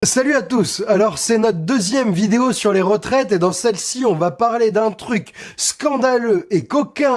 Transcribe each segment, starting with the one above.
Salut à tous. Alors c'est notre deuxième vidéo sur les retraites et dans celle-ci on va parler d'un truc scandaleux et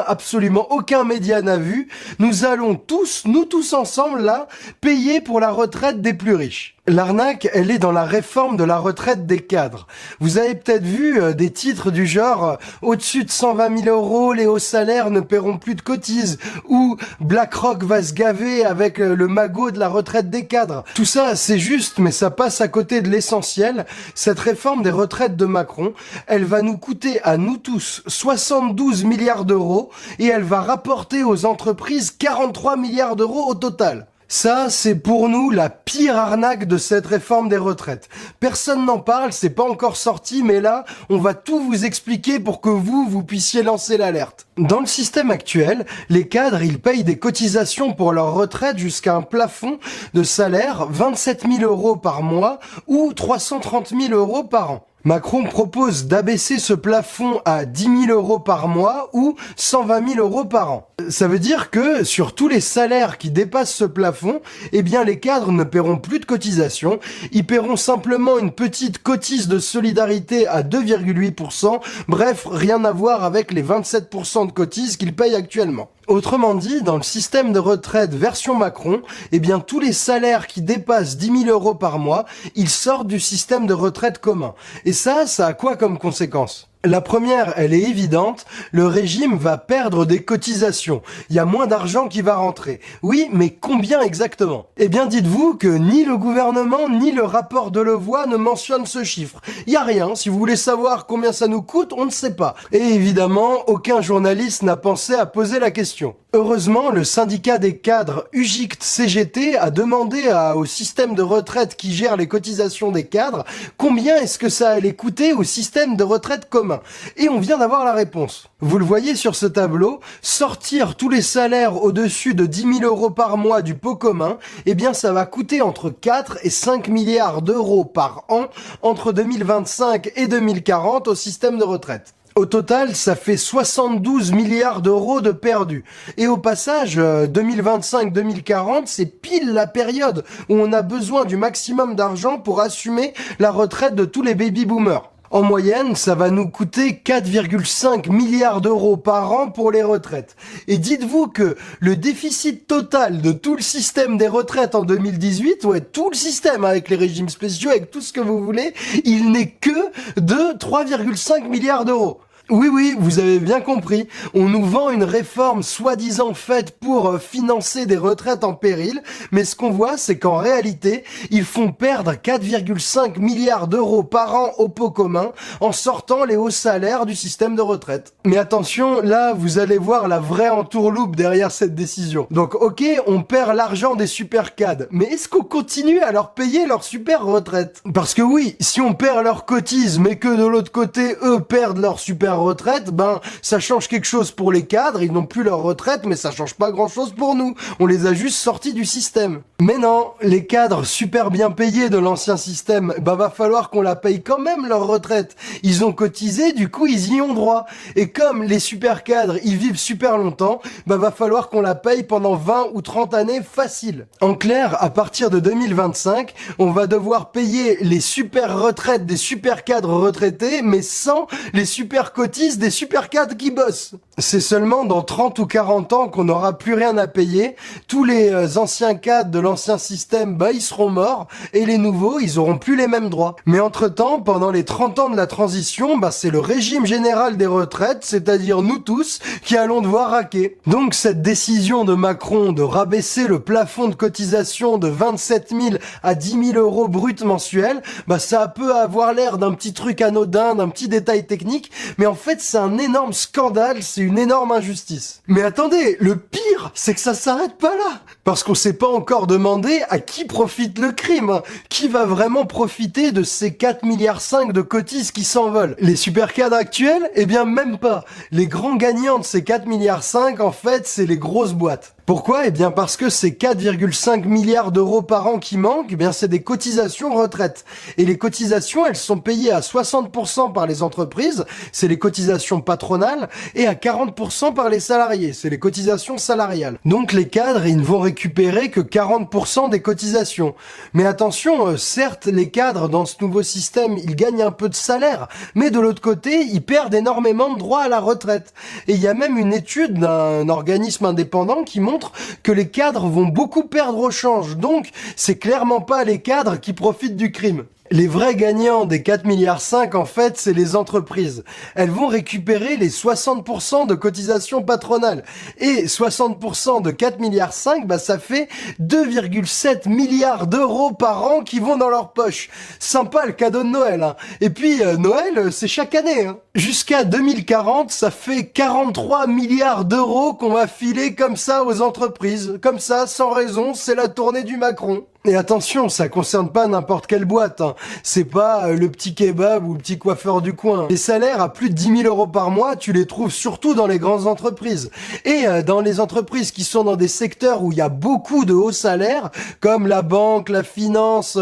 absolument aucun média n'a vu. Nous allons nous tous ensemble là, payer pour la retraite des plus riches. L'arnaque, elle est dans la réforme de la retraite des cadres. Vous avez peut-être vu des titres du genre au-dessus de 120 000 euros, les hauts salaires ne paieront plus de cotises, ou BlackRock va se gaver avec le magot de la retraite des cadres. Tout ça, c'est juste, mais ça passe à côté de l'essentiel. Cette réforme des retraites de Macron, elle va nous coûter à nous tous 72 milliards d'euros et elle va rapporter aux entreprises 43 milliards d'euros au total. Ça, c'est pour nous la pire arnaque de cette réforme des retraites. Personne n'en parle, c'est pas encore sorti, mais là, on va tout vous expliquer pour que vous puissiez lancer l'alerte. Dans le système actuel, les cadres, ils payent des cotisations pour leur retraite jusqu'à un plafond de salaire 27 000 euros par mois ou 330 000 euros par an. Macron propose d'abaisser ce plafond à 10 000 euros par mois ou 120 000 euros par an. Ça veut dire que sur tous les salaires qui dépassent ce plafond, eh bien les cadres ne paieront plus de cotisation, ils paieront simplement une petite cotise de solidarité à 2,8%, bref, rien à voir avec les 27% de cotises qu'ils payent actuellement. Autrement dit, dans le système de retraite version Macron, eh bien tous les salaires qui dépassent 10 000 euros par mois, ils sortent du système de retraite commun. Et ça a quoi comme conséquence ? La première, elle est évidente, le régime va perdre des cotisations. Il y a moins d'argent qui va rentrer. Oui, mais combien exactement ? Eh bien, dites-vous que ni le gouvernement, ni le rapport Delevoye ne mentionnent ce chiffre. Il n'y a rien. Si vous voulez savoir combien ça nous coûte, on ne sait pas. Et évidemment, aucun journaliste n'a pensé à poser la question. Heureusement, le syndicat des cadres UGICT-CGT a demandé au système de retraite qui gère les cotisations des cadres combien est-ce que ça allait coûter au système de retraite commun. Et on vient d'avoir la réponse. Vous le voyez sur ce tableau, sortir tous les salaires au-dessus de 10 000 euros par mois du pot commun, eh bien ça va coûter entre 4 et 5 milliards d'euros par an entre 2025 et 2040 au système de retraite. Au total, ça fait 72 milliards d'euros de perdus. Et au passage, 2025-2040, c'est pile la période où on a besoin du maximum d'argent pour assumer la retraite de tous les baby-boomers. En moyenne, ça va nous coûter 4,5 milliards d'euros par an pour les retraites. Et dites-vous que le déficit total de tout le système des retraites en 2018, ouais, tout le système avec les régimes spéciaux, avec tout ce que vous voulez, il n'est que de 3,5 milliards d'euros. Oui, vous avez bien compris. On nous vend une réforme soi-disant faite pour financer des retraites en péril, mais ce qu'on voit, c'est qu'en réalité, ils font perdre 4,5 milliards d'euros par an au pot commun en sortant les hauts salaires du système de retraite. Mais attention, là, vous allez voir la vraie entourloupe derrière cette décision. Donc, ok, on perd l'argent des super cadres, mais est-ce qu'on continue à leur payer leur super retraite ? Parce que oui, si on perd leur cotise, mais que de l'autre côté, eux perdent leur super retraite, ben ça change quelque chose pour les cadres, ils n'ont plus leur retraite, mais ça change pas grand chose pour nous. On les a juste sortis du système. Mais non, les cadres super bien payés de l'ancien système, ben va falloir qu'on la paye quand même leur retraite. Ils ont cotisé, du coup ils y ont droit. Et comme les super cadres, ils vivent super longtemps, ben va falloir qu'on la paye pendant 20 ou 30 années facile. En clair, à partir de 2025, on va devoir payer les super retraites des super cadres retraités, mais sans les super cotisations des super cadres qui bossent. C'est seulement dans 30 ou 40 ans qu'on n'aura plus rien à payer. Tous les anciens cadres de l'ancien système, bah, ils seront morts et les nouveaux, ils auront plus les mêmes droits. Mais entre-temps, pendant les 30 ans de la transition, bah, c'est le régime général des retraites, c'est-à-dire nous tous, qui allons devoir raquer. Donc cette décision de Macron de rabaisser le plafond de cotisation de 27 000 à 10 000 euros brut mensuels, bah, ça peut avoir l'air d'un petit truc anodin, d'un petit détail technique, mais en fait, c'est un énorme scandale, c'est une énorme injustice. Mais attendez, le pire, c'est que ça s'arrête pas là. Parce qu'on s'est pas encore demandé à qui profite le crime. Qui va vraiment profiter de ces 4,5 milliards de cotises qui s'envolent? Les super cadres actuels? Eh bien, même pas. Les grands gagnants de ces 4,5 milliards, en fait, c'est les grosses boîtes. Pourquoi? Eh bien parce que ces 4,5 milliards d'euros par an qui manquent, eh bien c'est des cotisations retraite. Et les cotisations, elles sont payées à 60% par les entreprises, c'est les cotisations patronales, et à 40% par les salariés, c'est les cotisations salariales. Donc les cadres, ils ne vont récupérer que 40% des cotisations. Mais attention, certes, les cadres dans ce nouveau système, ils gagnent un peu de salaire, mais de l'autre côté, ils perdent énormément de droits à la retraite. Et il y a même une étude d'un organisme indépendant qui montre que les cadres vont beaucoup perdre au change. Donc, c'est clairement pas les cadres qui profitent du crime. Les vrais gagnants des 4,5 milliards, en fait, c'est les entreprises. Elles vont récupérer les 60% de cotisations patronales. Et 60% de 4,5 milliards, bah, ça fait 2,7 milliards d'euros par an qui vont dans leur poche. Sympa le cadeau de Noël, hein. Et puis, Noël, c'est chaque année, hein. Jusqu'à 2040, ça fait 43 milliards d'euros qu'on va filer comme ça aux entreprises. Comme ça, sans raison, c'est la tournée du Macron. Et attention, ça concerne pas n'importe quelle boîte, hein. C'est pas le petit kebab ou le petit coiffeur du coin. Les salaires à plus de 10 000 euros par mois, tu les trouves surtout dans les grandes entreprises. Et dans les entreprises qui sont dans des secteurs où il y a beaucoup de hauts salaires, comme la banque, la finance,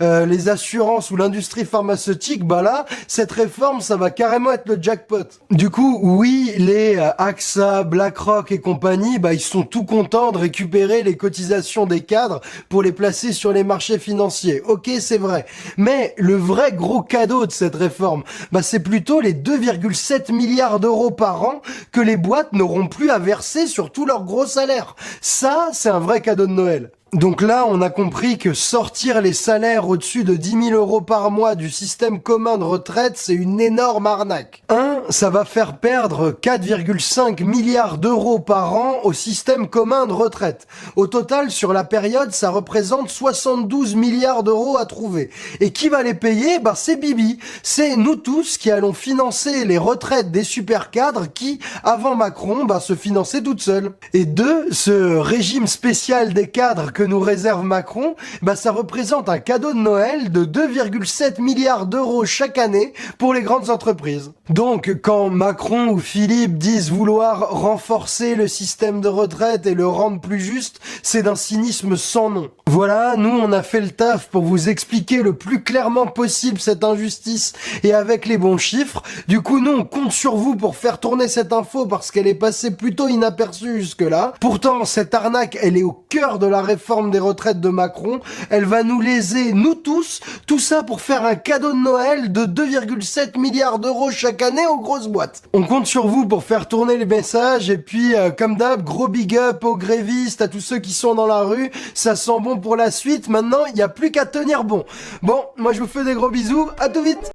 les assurances ou l'industrie pharmaceutique, bah là, cette réforme, ça va carrément être le jackpot. Du coup, oui, les AXA, BlackRock et compagnie, bah ils sont tout contents de récupérer les cotisations des cadres pour les placer sur les marchés financiers. Ok, c'est vrai. Mais le vrai gros cadeau de cette réforme, bah c'est plutôt les 2,7 milliards d'euros par an que les boîtes n'auront plus à verser sur tous leurs gros salaires. Ça, c'est un vrai cadeau de Noël. Donc là, on a compris que sortir les salaires au-dessus de 10 000 euros par mois du système commun de retraite, c'est une énorme arnaque. Ça va faire perdre 4,5 milliards d'euros par an au système commun de retraite. Au total, sur la période, ça représente 72 milliards d'euros à trouver. Et qui va les payer? Bah, c'est Bibi. C'est nous tous qui allons financer les retraites des super cadres qui, avant Macron, bah, se finançaient toutes seules. Et ce régime spécial des cadres que nous réserve Macron, bah ça représente un cadeau de Noël de 2,7 milliards d'euros chaque année pour les grandes entreprises. Donc, quand Macron ou Philippe disent vouloir renforcer le système de retraite et le rendre plus juste, c'est d'un cynisme sans nom. Voilà, nous on a fait le taf pour vous expliquer le plus clairement possible cette injustice et avec les bons chiffres. Du coup, nous on compte sur vous pour faire tourner cette info parce qu'elle est passée plutôt inaperçue jusque-là. Pourtant, cette arnaque, elle est au cœur de la réforme des retraites de Macron. Elle va nous léser, nous tous, tout ça pour faire un cadeau de Noël de 2,7 milliards d'euros chaque année aux grosses boîtes. On compte sur vous pour faire tourner les messages et puis, comme d'hab, gros big up aux grévistes, à tous ceux qui sont dans la rue. Ça sent bon pour la suite. Maintenant, il n'y a plus qu'à tenir bon. Bon, moi je vous fais des gros bisous. À tout vite.